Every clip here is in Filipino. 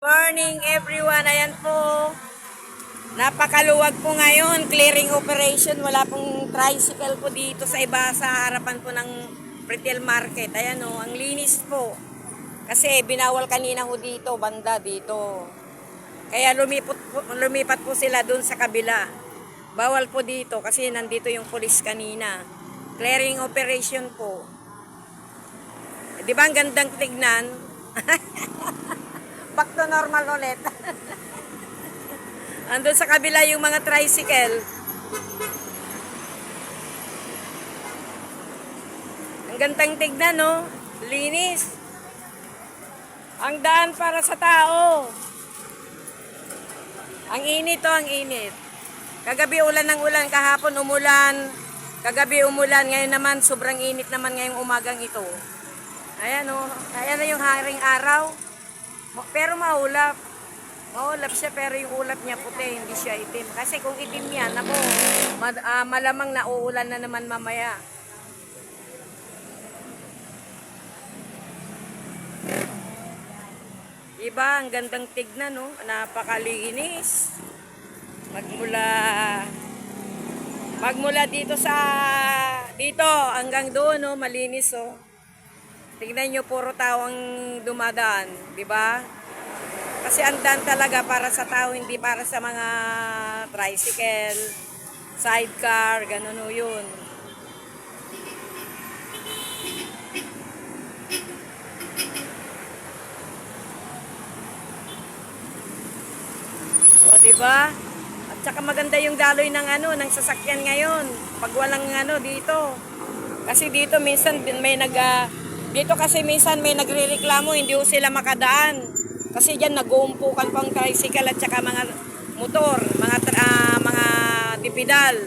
Morning everyone, ayan po. Napakaluwag po ngayon, clearing operation. Wala pong tricycle po dito sa iba sa harapan po ng retail market. Ayan o, ang linis po. Kasi binawal kanina ho dito, banda dito. Kaya lumipat po sila dun sa kabila. Bawal po dito kasi nandito yung pulis kanina. Clearing operation po. Di ba ang gandang tignan? Back to normal ulit. Andun sa kabila yung mga tricycle. Ang gandang tignan, no? Linis. Ang daan para sa tao. Ang init to, ang init. Kagabi ulan ng ulan, kahapon umulan. Kagabi umulan, ngayon naman sobrang init naman ngayong umagang ito. Ayan o, ayan na yung haring araw. Pero maulap. Maulap siya pero yung ulap niya puti, hindi siya itim. Kasi kung itim yan, ako, malamang na uulan na naman mamaya. Diba, ang gandang tignan, no? Napakalinis. Magmula dito hanggang doon, no? Malinis, oh. Tignan nyo, puro tao ang dumadaan, di ba? Kasi ang daan talaga para sa tao, hindi para sa mga tricycle, sidecar, ganun o yun. O, di ba? At saka maganda yung daloy ng sasakyan ngayon. Pag walang dito. Kasi dito minsan dito kasi minsan may nagrereklamo, hindi ko sila makadaan. Kasi diyan nag-uumpukan pang tricycle at saka mga motor, mga dipidal.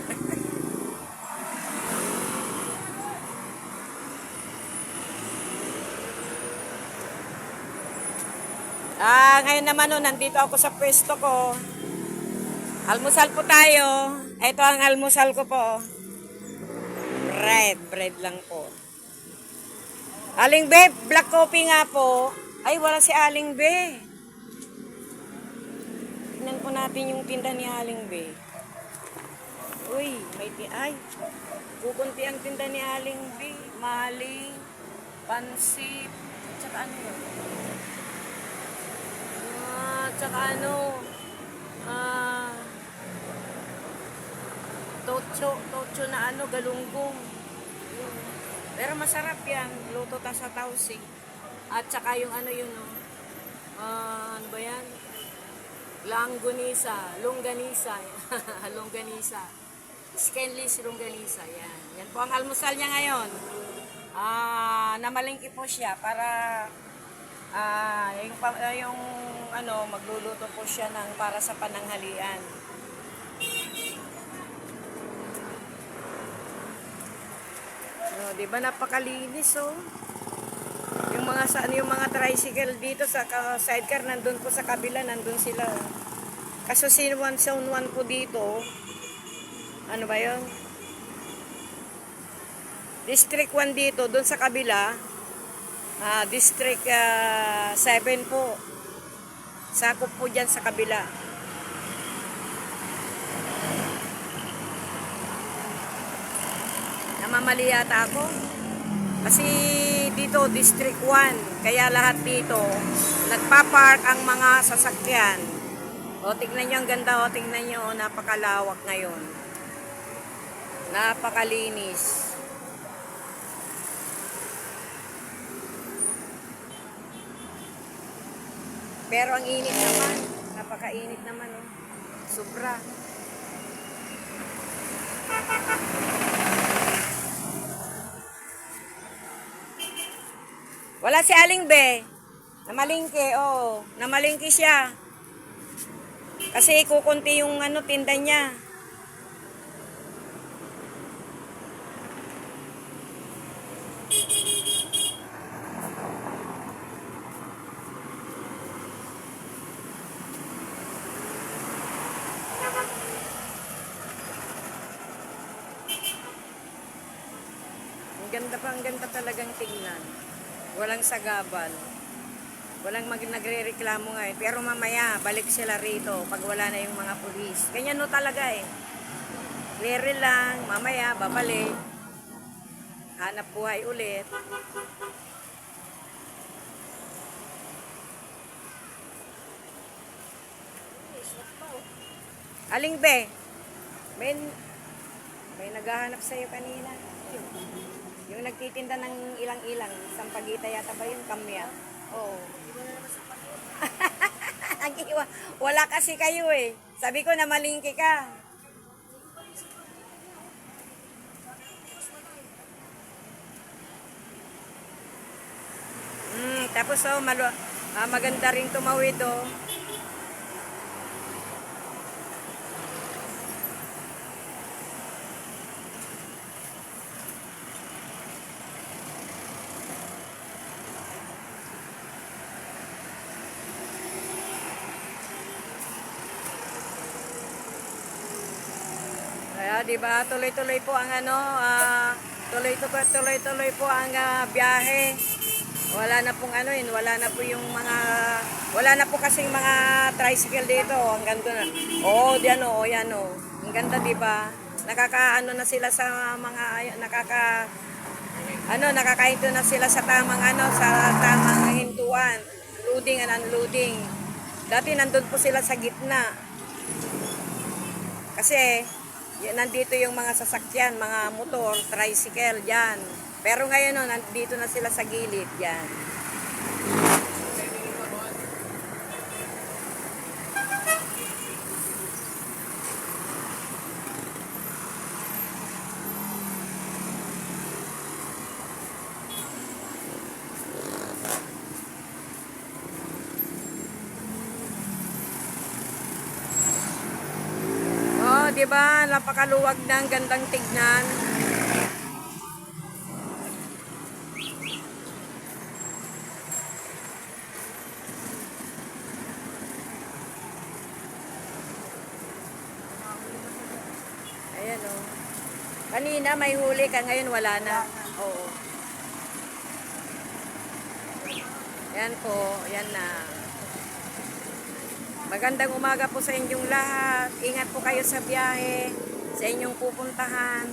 Ngayon naman nandito ako sa pwesto ko. Almusal po tayo. Ito ang almusal ko po. Bread lang po. Aling Be, black coffee nga po. Ay, wala si Aling Be. Tignan po natin yung tinda ni Aling Be. Uy, ay, kukunti ang tinda ni Aling Be. Maling, pansit, tsaka ano yun? Tsaka tocho na galunggong. Pero masarap yan, luto ta sa tausi. At saka yung ano ba yan? Longganisa. Longganisa. Skinless longganisa, yan. Yan po ang almusal niya ngayon. Namalingki po siya para magluluto po siya para sa pananghalian. Di ba napakalinis yung mga tricycle dito sa sidecar nandun po sa kabila, nandun sila. Kaso si Zone 1 po dito, ano ba yun? District 1 dito, dun sa kabila, District 7 po. Sakop po dyan sa kabila. Namamali yata ako. Kasi dito, District 1. Kaya lahat dito, nagpa-park ang mga sasakyan. O, tignan nyo ang ganda. O, tignan nyo, napakalawak ngayon. Napakalinis. Pero ang init naman. Napakainit naman, oh. Sobra. Wala si Aling Be. Namalingki, namalingki siya. Kasi kukunti yung tinda niya. Ang ganda talagang tingnan. Walang sagabal. Walang nagre-reklamo nga eh. Pero mamaya, balik sila rito pag wala na yung mga pulis. Ganyan no talaga eh. Clear lang, mamaya, babalik. Hanap buhay ulit. Aling be? May, may naghahanap sa'yo kanina. Yung nagtitinda ng ilang-ilang. Sampagita yata ba yung kamya? Oo. Wala kasi kayo eh. Sabi ko na malingki ka. Tapos oh, maganda rin tumawid oh. Kaya di ba tuloy-tuloy po ang ano, tuloy-tuloy po ang biyahe. Wala na pong ano yun, wala na po yung mga, wala na po kasing mga tricycle dito, hanggang doon. Oh, diyan oh, yan oh. Ang ganda di ba? Nakakaano na sila sa mga nakakahinto na sila sa tamang sa tamang hintuan, loading and unloading. Dati nandun po sila sa gitna. Kasi nandito yung mga sasakyan, mga motor, tricycle, yan. Pero ngayon, no, nandito na sila sa gilid, yan. Oh, di ba? Napakaluwag ng gandang tignan. Ayan o. Kanina may huli ka, ngayon wala na. Oo. Yan po, yan na. Magandang umaga po sa inyong lahat. Ingat po kayo sa biyahe, sa inyong pupuntahan.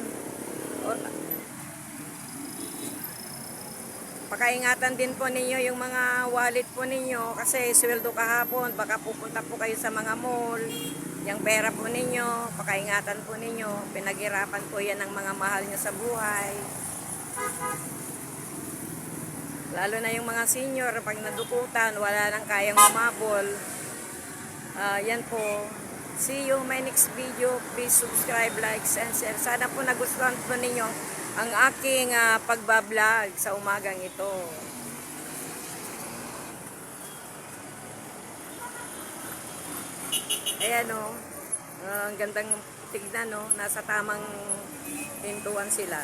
Pakaingatan din po ninyo yung mga wallet po ninyo kasi sweldo kahapon, baka pupunta po kayo sa mga mall. Yung pera po ninyo, pakaingatan po ninyo. Pinaghirapan po yan ng mga mahal nyo sa buhay. Lalo na yung mga senior, pag nadukutan, wala nang kayang umabol. Yan po. See you my next video. Please subscribe, like, and share. Sana po nagustuhan po ninyo ang aking pagbablog sa umagang ito. Ayan o. Ang gandang tignan o. Nasa tamang pintuan sila.